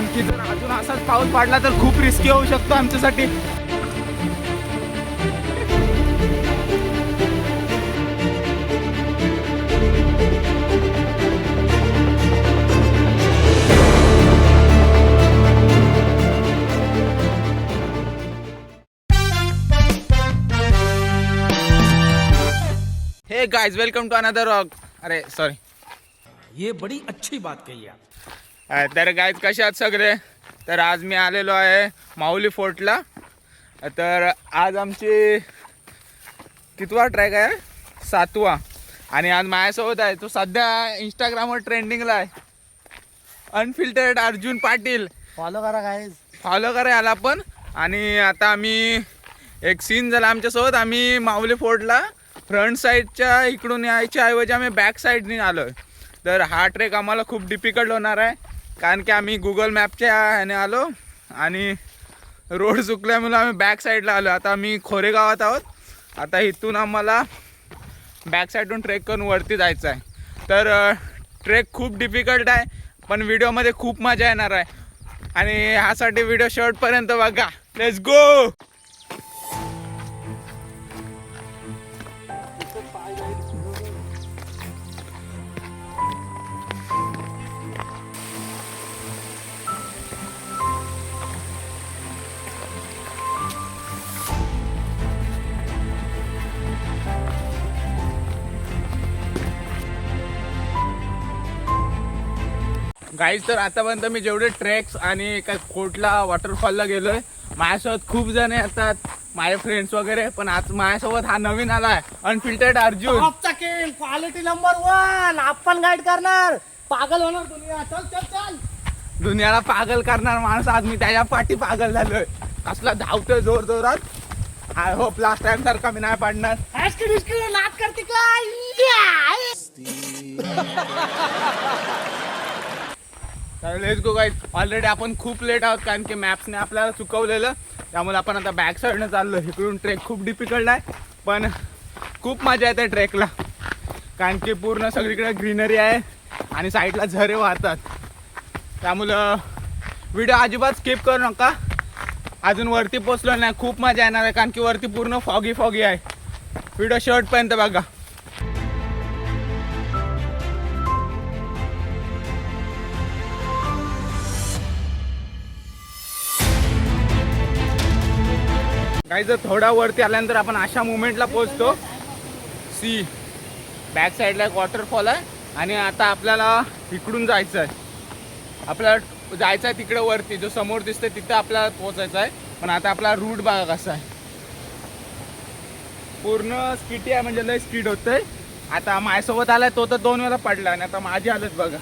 कारण की जर अजून असाच पाऊस पडला तर खूप रिस्की होऊ शकतो आमच्यासाठी. Hey guys, welcome to another vlog. अरे सॉरी, ये बड़ी अच्छी बात कही आप. तर गाइस कसे आहात सगळे. तर आज मी आलेलो आहे माऊली फोर्टला. तर आज आमची कितवा ट्रॅक आहे, 7वा. आणि आज माझ्यासोबत आहे तो सध्या इंस्टाग्रामवर ट्रेंडिंगला आहे, अनफिल्टर्ड अर्जुन पाटील. फॉलो करा गाइस. फॉलो करा याला पण. आणि आता आम्ही एक सीन झाला आमच्यासोबत. आम्ही माऊली फोर्टला फ्रंट साईडच्या इकडून यायच्या ऐवजी आम्ही बॅक साईडने आलो आहे. तर हा ट्रेक आम्हाला खूप डिफिकल्ट होणार आहे, कारण की आम्ही गुगल मॅपच्या ह्याने आलो आणि रोड चुकल्यामुळे आम्ही बॅक साईडला आलो. आता आम्ही खोरेगावात आहोत. आता इथून आम्हाला बॅक साईडून ट्रेक करून वरती जायचं आहे. तर ट्रेक खूप डिफिकल्ट आहे, पण व्हिडिओमध्ये खूप मजा येणार आहे. आणि ह्यासाठी व्हिडिओ शेवटपर्यंत बघा. Let's go. गाईज, तर आतापर्यंत मी जेवढे ट्रेक्स आणि काय कोटला वॉटरफॉलला गेलोय, माझ्यासोबत खूप जण येतात, माझे फ्रेंड्स वगैरे. पण आज माझ्यासोबत हा नवीन आला आहे, अनफिल्टर्ड अर्जुन. Quality number 1. आपण गाईड करणार, पागल होणार दुनिया. चल चल चल. दुनियाला पागल करणार माणूस. आज मी त्याच्या पाठी पागल झालोय. कसला धावतोय जोर जोरात. आय होप लास्ट टाइम सारखा मी नाही पाडणार. नाच करते काय. Let's go guys. ऑलरेडी आपण खूप लेट आहोत, कारण की मॅप्सने आपल्याला चुकवलेलं. त्यामुळे आपण आता बॅक साईडनं चाललो. इकडून ट्रेक खूप डिफिकल्ट आहे, पण खूप मजा येते ट्रेकला, कारण की पूर्ण सगळीकडे ग्रीनरी आहे आणि साईडला झरे वाहतात. त्यामुळं व्हिडिओ अजिबात स्किप करू नका. अजून वरती पोचलो नाही, खूप मजा येणार आहे, कारण की वरती पूर्ण फॉगी फॉगी आहे. व्हिडिओ शेवटपर्यंत बघा. काही जर थोडा वरती आल्यानंतर आपण अशा मुवमेंटला पोहोचतो. सी बॅक साईडला एक वॉटरफॉल आहे आणि आता आपल्याला इकडून जायचं आहे. आपल्याला जायचं आहे तिकडे वरती, जो समोर दिसतोय तिथं आपल्याला पोहोचायचं आहे. पण आता आपला रूट बघा कसा आहे. पूर्ण स्किटी आहे, म्हणजे लय स्पीड होतंय. आता माझ्यासोबत आलाय तो तर 2 वेळा पडला आणि आता माझी हालत बघा.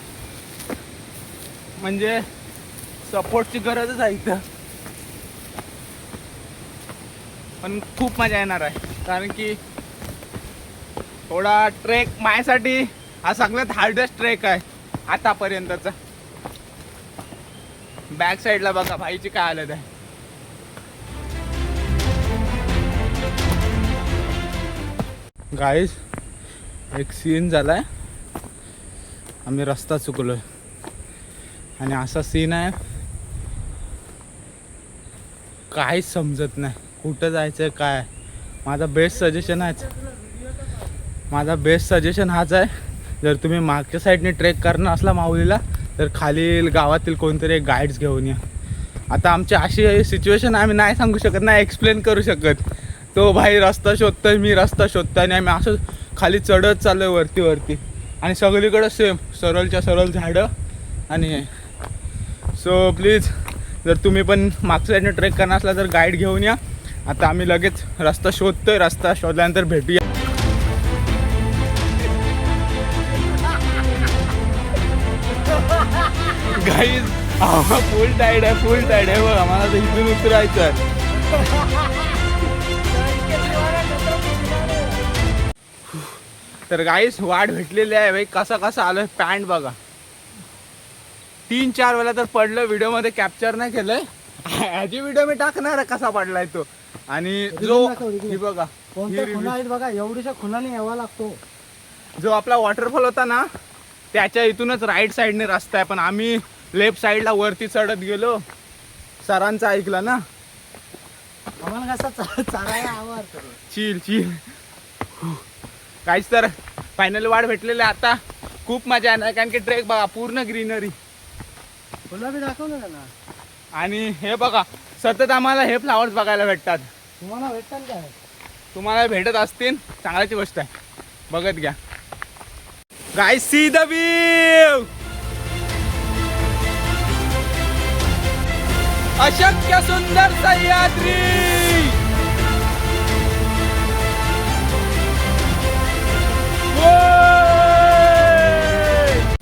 म्हणजे सपोर्टची गरजच आहे इथं. पण खूप मजा येणार आहे, कारण की थोडा ट्रेक माझ्यासाठी हा सगळ्यात हार्डेस्ट ट्रेक आहे आतापर्यंतचा. बॅक साईडला बघा भाईची काय हालत आहे. गाईज, एक सीन झालाय. आम्ही रस्ता चुकलोय आणि असा सीन आहे, काहीच समजत नाही कुठं जायचं काय. माझा बेस्ट सजेशन हाच आहे. जर तुम्ही मागच्या साईडने ट्रेक करणार असला माऊलीला, तर खाली गावातील कोणतरी एक गाईड्स घेऊन या. आता आमची अशी सिच्युएशन आम्ही नाही सांगू शकत, नाही एक्सप्लेन करू शकत. तो भाई रस्ता शोधतोय, मी रस्ता शोधतोय आणि आम्ही असं खाली चढत चाललोय वरती आणि सगळीकडं सेम सरळच्या सरळ झाडं. आणि सो प्लीज, जर तुम्ही पण मागच्या साईडने ट्रेक करणार असला तर गाईड घेऊन या. आता आम्ही लगेच रस्ता शोधतोय. रस्ता शोधल्यानंतर भेटूया. गाईज, फुल टाईड आहे बघ. आम्हाला तर इथून उतरायचं आहे. तर गाईज, वाट भेटलेली आहे भाई. कसा आलोय. पॅन्ट बघा, 3-4 वेळा तर पडलं. व्हिडिओमध्ये कॅप्चर नाही केलंय. ह्याची व्हिडिओ मी टाकणार कसा पडलाय तो. आणि जो ही बघा, खुणा आहेत बघा, एवढीशा खुणाने यावा लागतो. जो आपला वॉटरफॉल होता ना, त्याच्या इथूनच राईट साईडने रस्ता आहे. पण आम्ही लेफ्ट साईडला वरती चढत गेलो. सरांचं ऐकलं ना. आम्हाला कसं चालायला आवडतं. चिल चिल काहीच. तर फायनल वाढ भेटलेले आता खूप मजा येणार कारण की ट्रेक बघा पूर्ण ग्रीनरी. तुला बी दाखवलं ना. आणि हे बघा सतत आम्हाला हे फ्लावर्स बघायला भेटतात. तुम्हाला भेटतात काय? तुम्हाला भेटत असतील चांगल्याची गोष्ट आहे. बघत घ्या. Guys see the view. अशक्य सुंदर सह्याद्री.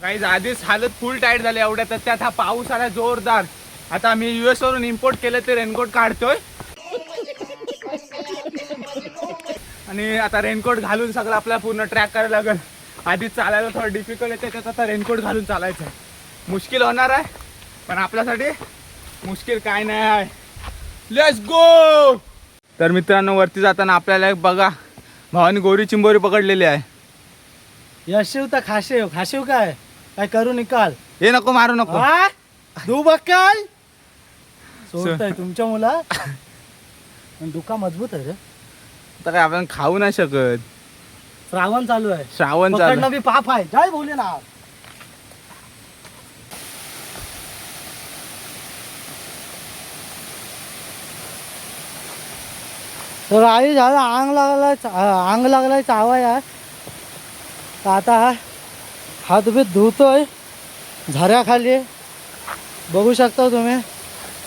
गाइस आधीच हालत फुल टाईट झाली एवढ्यात त्यात हा पाऊस आला जोरदार. आता मी US वरून इम्पोर्ट केलं ते रेनकोट काढतोय आणि आता रेनकोट घालून सगळं आपल्याला पूर्ण ट्रॅक करायला लागेल. आधी चालायला थोडं डिफिकल्ट येते त्यात आता रेनकोट घालून चालायचं आहे. मुश्किल होणार आहे पण आपल्यासाठी मुश्किल काय नाही आहे. Let's go. तर मित्रांनो वरती जाताना आपल्याला एक बघा भावानी गोरी चिंबोरी पकडलेली आहे. यशिव तर खाशिव. खाशिव काय काय करू निकाल. हे नको मारू नको. हा? दू बक्कल सोडतंय तुमच्या मुला. दुका मजबूत आहे रे. तर काय आपण खाऊ नाही शकत. श्रावण चालू आहे. श्रावण चालू पकडणं बी पाप आहे. जय भोलेनाथ. तर आई झालं अंग लागलाय चावा यार. तर आता हात बीत धुतोय झऱ्याखाली बघू शकता तुम्ही.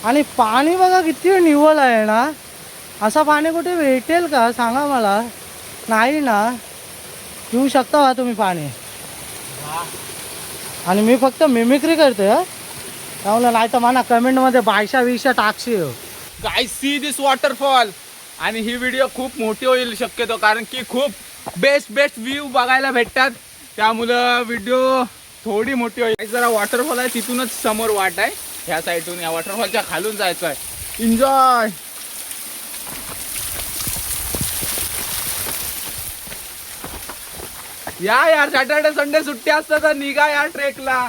आणि पाणी बघा किती निव्वळ आहे ना. असं पाणी कुठे भेटेल का सांगा मला. नाही ना. पिऊ शकता का तुम्ही पाणी. आणि मी फक्त मिमिक्री करते त्यामुळे नाही तर मला कमेंटमध्ये 22 टाकशी. Guys see this waterfall. आणि ही व्हिडिओ खूप मोठी होईल शक्यतो कारण की खूप बेस्ट व्ह्यू बघायला भेटतात त्यामुळं व्हिडिओ थोडी मोठी होईल. जरा वॉटरफॉल आहे तिथूनच समोर वाट आहे. ह्या साईडून या वॉटरफॉलच्या खालून जायचं आहे. एन्जॉय. या यार सॅटर्डे संडे सुट्टी असतं तर निघा या ट्रेकला.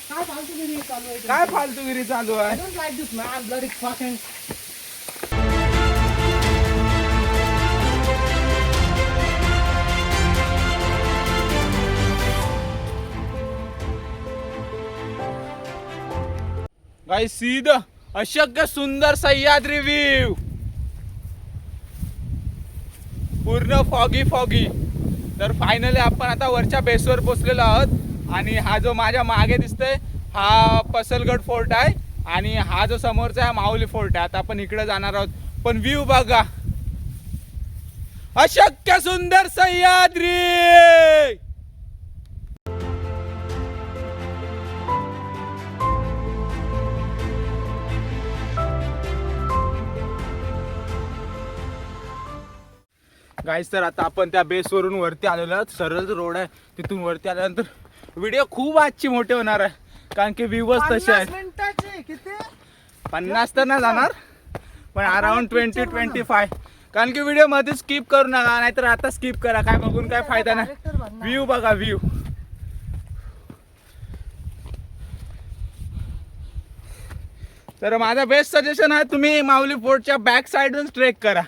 काय फालतूगिरी चालू आहे. काय फालतूगिरी चालू आहे. I don't like this man, bloody fucking. Guys see the अशक्य सुंदर सह्याद्री व्ह्यू. पूर्ण फॉगी. तर फायनली आपण आता वरच्या बेसवर पोहोचलेलो आहोत. आणि हा जो माझ्या मागे दिसतोय हा पसलगड फोर्ट आहे आणि हा जो समोरचा आहे माऊली फोर्ट आहे. आता आपण इकडे जाणार आहोत पण व्ह्यू बघा. अशक्य सुंदर सह्याद्री. गाईस तर आता आपण त्या बेसवरून वरती आलेलो आहोत. सरळ रोड आहे तिथून वरती आल्यानंतर व्हिडिओ खूप आजची मोठे होणार आहे कारण की व्ह्यूज तसे आहेत. 50 मिनिटाचे किती 50 तर नाही जाणार पण अराउंड 20-25 कारण की व्हिडिओ मध्ये स्किप करू नका नाहीतर आता स्किप करा. काय बघून काय फायदा नाही. व्ह्यू बघा व्ह्यू. तर माझा बेस्ट सजेशन आहे तुम्ही माऊली फोर्टच्या बॅक साईडून ट्रेक करा.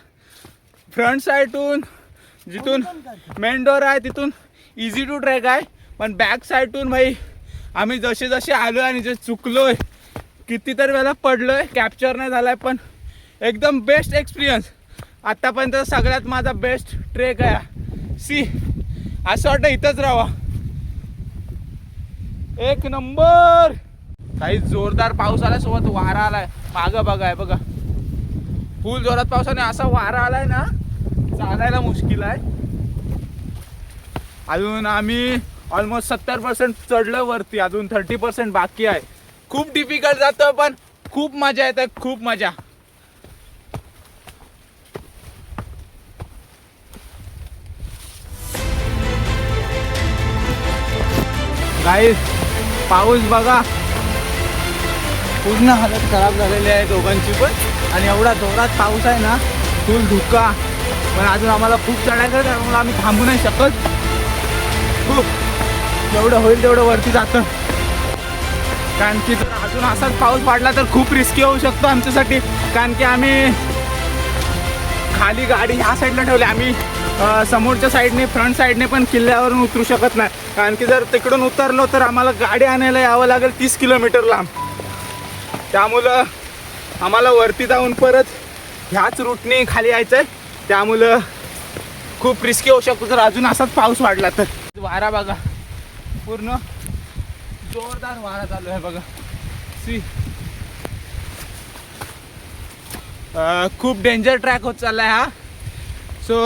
फ्रंट साईडून जिथून मेन डोर आहे तिथून इझी टू ट्रेक आहे पण बॅक साईडून भाई आम्ही जसे आलो आणि जे चुकलोय कितीतरी वेळा पडलोय कॅप्चर नाही झालाय पण एकदम बेस्ट एक्सपिरियन्स आतापर्यंत सगळ्यात माझा बेस्ट ट्रेक आहे. सी असं वाटतं इथंच राहावा. एक नंबर. काही जोरदार पाऊस आलाय सोबत वारा आलाय. मागं बघाय बघा फुल जोरात पावसाने असा वारा आलाय ना चालायला मुश्किल आहे. अजून आम्ही ऑलमोस्ट 70% चढलोय वरती. अजून 30% बाकी आहे. खूप डिफिकल्ट जातं पण खूप मजा येते. खूप मजा. गाईस पाऊस बघा पूर्ण हालत खराब झालेली आहे दोघांची पण. आणि एवढा जोरात पाऊस आहे ना फुल धुका पण अजून आम्हाला खूप चढायचं त्यामुळे आम्ही थांबू नाही शकत. खूप जेवढं होईल तेवढं वरती जातं. कारण की जर अजून असाच पाऊस पडला तर खूप रिस्की होऊ शकतो आमच्यासाठी. कारण की आम्ही खाली गाडी ह्या साईडला ठेवली, आम्ही समोरच्या साईडने फ्रंट साईडने पण किल्ल्यावरून उतरू शकत नाही. कारण की जर तिकडून उतरलो तर आम्हाला गाडी आणायला यावं लागेल 30 किलोमीटर लांब. त्यामुळं आम्हाला वरती जाऊन परत ह्याच रूटने खाली यायचं आहे. त्यामुळं खूप रिस्की होऊ शकतो जर अजून असाच पाऊस वाढला तर. वारा बघा, पूर्ण जोरदार वारा चालू आहे बघा. सी खूप डेंजर ट्रॅक होत चाललाय हा. सो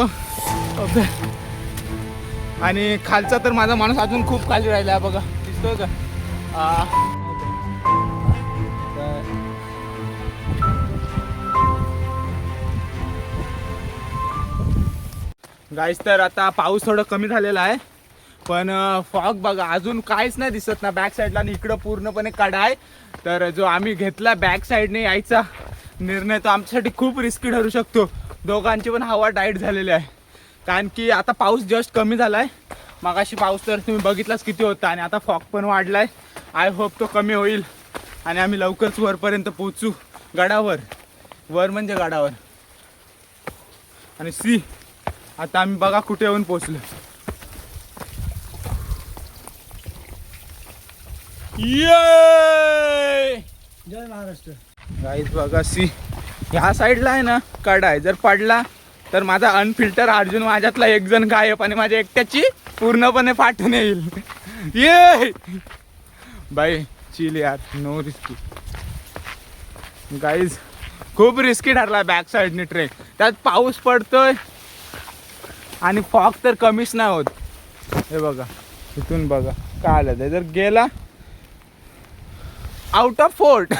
आणि खालचा तर माझा माणूस अजून खूप खाली राहिला आहे बघा, दिसतोय का? गाईस तर आता पाऊस थोडं कमी झालेला आहे, पण फॉग बघा अजून काहीच नाही दिसत ना बॅक साईडला, आणि इकडं पूर्णपणे कडा आहे. तर जो आम्ही घेतला बॅक साईडने यायचा निर्णय तो आमच्यासाठी खूप रिस्की ठरू शकतो. दोघांची पण हवा टाईट झालेली आहे, कारण की आता पाऊस जस्ट कमी झाला आहे. मगाशी पाऊस तर तुम्ही बघितलाच किती होता, आणि आता फॉग पण वाढला आहे. आय होप तो कमी होईल आणि आम्ही लवकरच वरपर्यंत पोहोचू, गडावर. वर म्हणजे गडावर. आणि सी आता आम्ही बघा कुठे येऊन पोहोचलो. जय महाराष्ट्र. गाईज बघा सी ह्या साईडला आहे ना कडा आहे, जर पडला तर माझा अनफिल्टर अर्जुन माझ्यातला एक जण गायब आणि माझ्या एकट्याची पूर्णपणे फाटून येईल. ये बाई चिल यार, नो रिस्की. गाईज खूप रिस्की ठरला बॅक साईडने ट्रेक. त्यात पाऊस पडतोय आणि फॉग तर कमीच नाही होत. हे बघा इथून बघा काय आलं ते, जर गेला आउट ऑफ फोर्ट.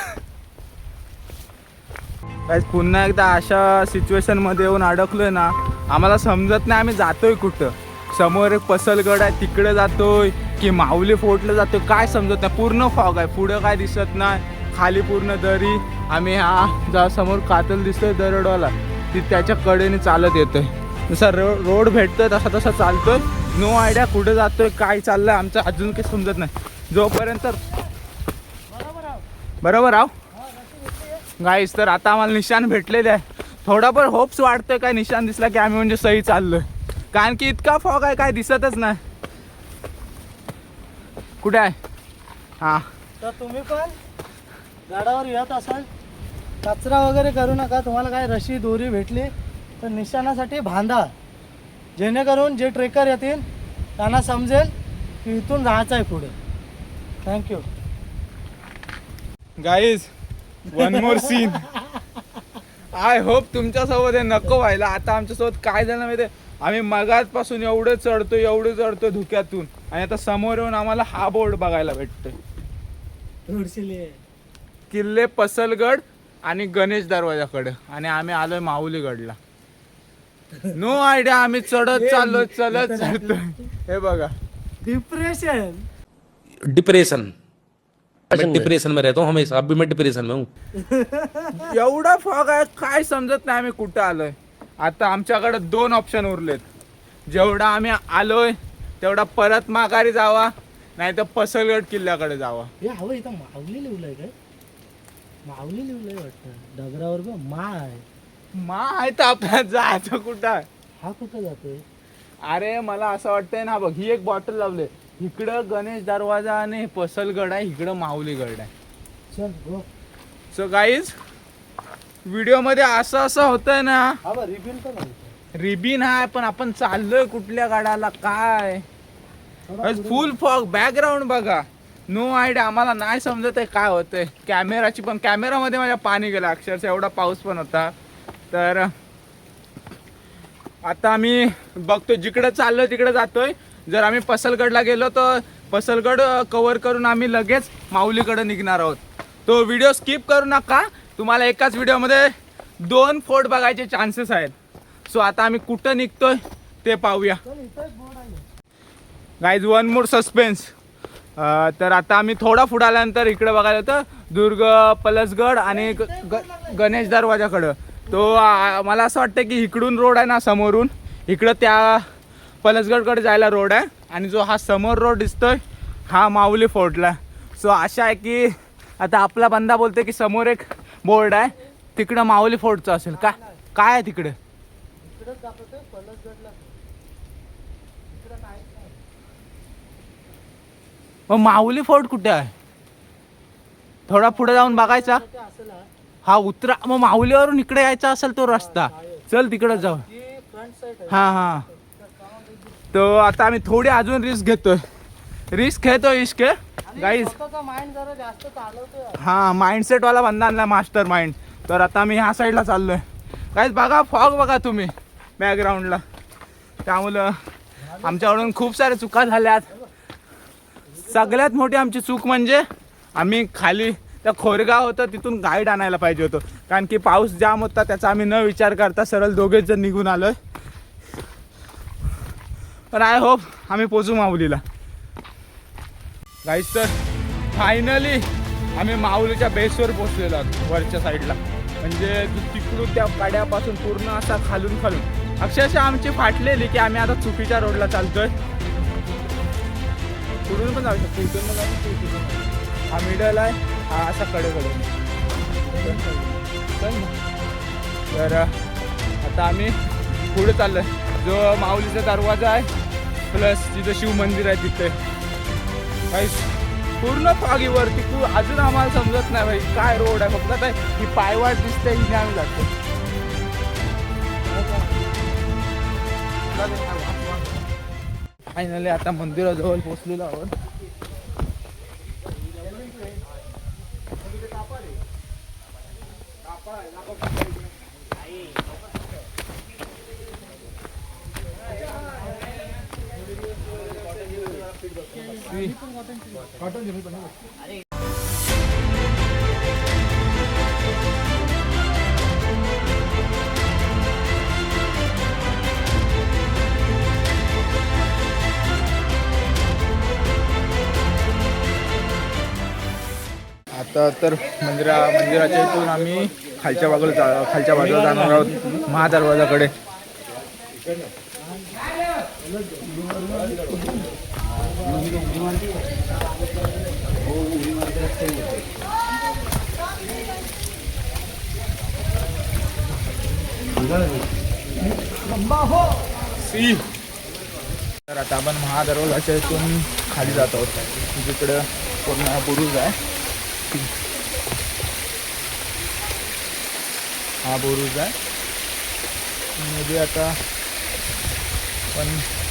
काय पुन्हा एकदा अशा सिच्युएशनमध्ये येऊन अडकलोय ना, आम्हाला समजत नाही आम्ही जातोय कुठं. समोर एक पसलगड आहे तिकडे जातोय की माऊली फोर्टला जातोय काय समजत नाही. पूर्ण फॉग आहे, पुढं काय दिसत नाही, खाली पूर्ण दरी. आम्ही हा जा समोर कातल दिसतोय दरडवाला, ती त्याच्या कडेने चालत येतोय. जसा रोड भेटतोय तसा तसा चालतोय. नो आयडिया कुठे जातोय काय चाललंय आमचं अजून काही समजत नाही. जोपर्यंत बरोबर आहो गाईस, तर आता आम्हाला निशाण भेटलेले आहे. थोडा पण होप्स वाटतोय काय निशाण दिसला की आम्ही म्हणजे सही चाललोय, कारण की इतका फॉग आहे काय दिसतच नाही कुठे आहे. हां तर तुम्ही पण गडावर येत असाल, कचरा वगैरे करू नका. तुम्हाला काय रशी दोरी भेटली तर निशाणासाठी बांधा, जेणेकरून जे ट्रेकर येतील त्यांना समजेल की इथून जायचं आहे पुढे. Thank you guys. One more scene. I hope तुमच्यासोबत हे नको व्हायला. आता आमच्यासोबत काय झालं माहिती आहे, आम्ही मगाचपासून एवढं चढतो धुक्यातून, आणि आता समोर येऊन आम्हाला हा बोर्ड बघायला भेटतोय, किल्ले पसलगड आणि गणेश दरवाजाकडे, आणि आम्ही आलोय माऊलीगडला. नो आयडिया आम्ही चढत चालतोय. हे बघा डिप्रेशन. मैं डिप्रेशन में रहता हूँ हमेशा. अब भी मैं डिप्रेशन में हूँ. एवढा फॉग आहे काय समजत नाही आम्ही कुठं आलोय. आता आमच्याकडे 2 ऑप्शन उरलेत. जेवढा आम्ही आलोय तेवढा परत माघारी जावा, नाही तर पसलगड किल्ल्याकडे जावा. हे हवं इथं माऊली लिवलंय काय? माऊली लिवलंय वाटतं डगरावर बघ. मा आहे तर आपल्याला जायचं कुठं. हा कुठं जातोय? अरे मला असं वाटतंय ना बघ, ही एक बॉटल लावले, इकडं गणेश दरवाजा आणि पसलगड आहे, इकडं माऊलीगड आहे. चल गो. सो गाईज व्हिडिओमध्ये असं होतंय ना, हा बघ रिबिन पण आहे. रिबिन आहे पण आपण चाललोय कुठल्या गाडाला काय. फुल फॉग, बॅकग्राऊंड बघा, नो आयडिया. आम्हाला नाही समजत आहे काय होतंय. कॅमेराची पण कॅमेरामध्ये माझ्या पाणी गेलं अक्षरशः, एवढा पाऊस पण होता. तर आता आम्ही बघतोय जिकडे चाललोय तिकडे जातोय. जर आम्ही पसलगडला गेलो तर पसलगड कव्हर करून आम्ही लगेच माऊलीकडे निघणार आहोत. तो व्हिडिओ स्किप करू नका, तुम्हाला एकाच व्हिडिओमध्ये 2 फोर्ट बघायचे चान्सेस आहेत. सो आता आम्ही कुठं निघतोय ते पाहूया. गाईज वन मोर सस्पेन्स. तर आता आम्ही थोडा पुढे आल्यानंतर इकडे बघायला होतं दुर्ग पलसगड आणि गणेश दरवाजाकडं. तो मला असं वाटतं की इकडून रोड आहे ना समोरून, इकडं त्या पलसगडकडे जायला रोड आहे, आणि जो हा समोर रोड दिसतोय हा माऊली फोर्टला. सो आशा आहे की आता आपला बंदा बोलते की समोर एक बोर्ड आहे तिकडं माऊली फोर्टचं असेल का काय आहे तिकडे इकडेच दाखवतोय पलसगडला. इकडं काहीच नाही. मग माऊली फोर्ट कुठे आहे थोडा पुढे जाऊन बघायचा ते असेल हा. हा उतरा मग माऊलीवरून इकडे यायचा असेल तो रस्ता चल तिकडे जाऊ ही फ्रंट साईड आहे. हा हा तो आता आम्ही थोडी अजून रिस्क घेतोय रिस्क घेतोय इश्क गाईज स्वतःचा माइंड जरा जास्त चालवतोय. हा माइंडसेट वाला बंदा आणला मास्टर माइंड तर आता मी ह्या साईडला चाललोय गाईज बघा फॉग बघा तुम्ही बॅकग्राऊंडला त्यामुळं आमच्याकडून खूप साऱ्या चुका झाल्यात सगळ्यात मोठी आमची चूक म्हणजे आम्ही खाली त्या खोरगाव होतं तिथून गाईड आणायला पाहिजे होतं कारण की पाऊस जाम होता त्याचा आम्ही न विचार करता सरळ दोघेच जण निघून आलोय पण आय होप आम्ही पोचू माऊलीला गाईज तर फायनली आम्ही माऊलीच्या बेसवर पोचलेलो आहोत वरच्या साईडला म्हणजे तिकडून त्या काड्यापासून पूर्ण असा खालून अक्षरशः आमची फाटलेली की आम्ही आता चुकीच्या रोडला चालतोय पुढून पण जाऊ शकतो इथून पण जाऊ शकतो इथून पण. हा मिडल आहे हा असा कडेकडे तर आता आम्ही पुढे चाललोय जो माऊलीचा दरवाजा आहे प्लस जिथं शिव मंदिर आहे तिथे काहीच पूर्ण फागीवरती अजून आम्हाला समजत नाही भाई काय रोड आहे फक्त आता ही पायवाट दिसते हिने आम्ही जातो फायनली आता मंदिराजवळ पोहोचलेलो आहोत आता तर मंदिराच्या इथून आम्ही खालच्या बाजूला जाणार आहोत महादरवाजाकडे तर आता आपण महादरवाजाच्या इथून खाली जात आहोत जिकडं पूर्ण बुरुज आहे हा बुरुज आहे मध्ये आता पण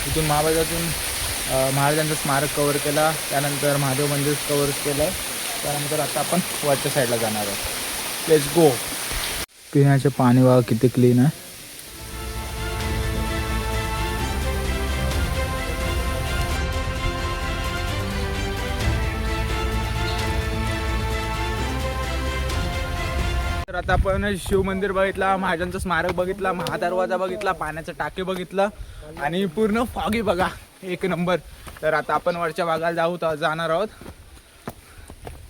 इथून महाराजांचं स्मारक कव्हर केला त्यानंतर महादेव मंदिर कव्हर केलं त्यानंतर आता आपण वरच्या साईडला जाणार आहोत लेट्स गो पिण्याचे पाणी बघा किती क्लीन आहे तर आता आपण शिव मंदिर बघितला महाराजांचं स्मारक बघितला महादरवाजा बघितला पाण्याचं टाके बघितलं आणि पूर्ण फॉगी बघा एक नंबर तर आता आपण वरच्या भागाला जाणार आहोत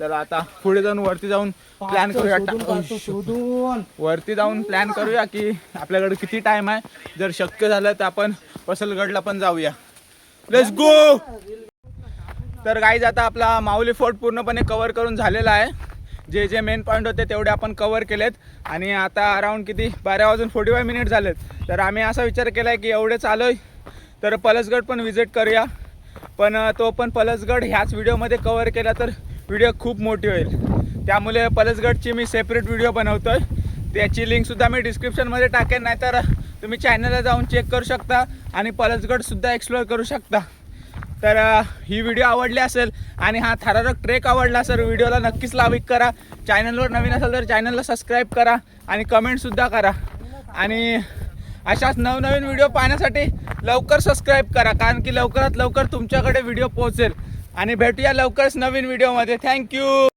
तर आता पुढे जाऊन वरती जाऊन प्लॅन करूया वरती जाऊन प्लॅन करूया की आपल्याकडे किती टाइम आहे जर शक्य झालं तर आपण पसलगडला पण जाऊया लेट्स गो तर गाईज आता आपला माऊली फोर्ट पूर्णपणे कव्हर करून झालेला आहे जे मेन पॉईंट होते तेवढे आपण कव्हर केलेत आणि आता अराऊंड किती 12:45 झालेत तर आम्ही असा विचार केला आहे की एवढे चालू तर पलसगड पण विजिट करूया पण तो पण पलसगड ह्याच व्हिडिओमध्ये कव्हर केला तर व्हिडिओ खूप मोठी होईल त्यामुळे पलसगडची मी सेपरेट व्हिडिओ बनवतो आहे त्याची लिंकसुद्धा मी डिस्क्रिप्शनमध्ये टाकेन नाहीतर तुम्ही चॅनलला जाऊन चेक करू शकता आणि पलसगडसुद्धा एक्सप्लोअर करू शकता तर ही व्हिडिओ आवडली असेल आणि हा थरारक ट्रेक आवडला असेल व्हिडिओला नक्कीच लाईक करा चॅनलवर नवीन असेल तर चॅनलला सबस्क्राईब करा आणि कमेंटसुद्धा करा आणि अशाच नवनवीन व्हिडिओ पाहण्यासाठी लवकर सबस्क्राईब करा कारण की लवकरात लवकर तुमच्याकडे व्हिडिओ पोहोचेल आणि भेटूया लवकरच नवीन व्हिडिओमध्ये थँक्यू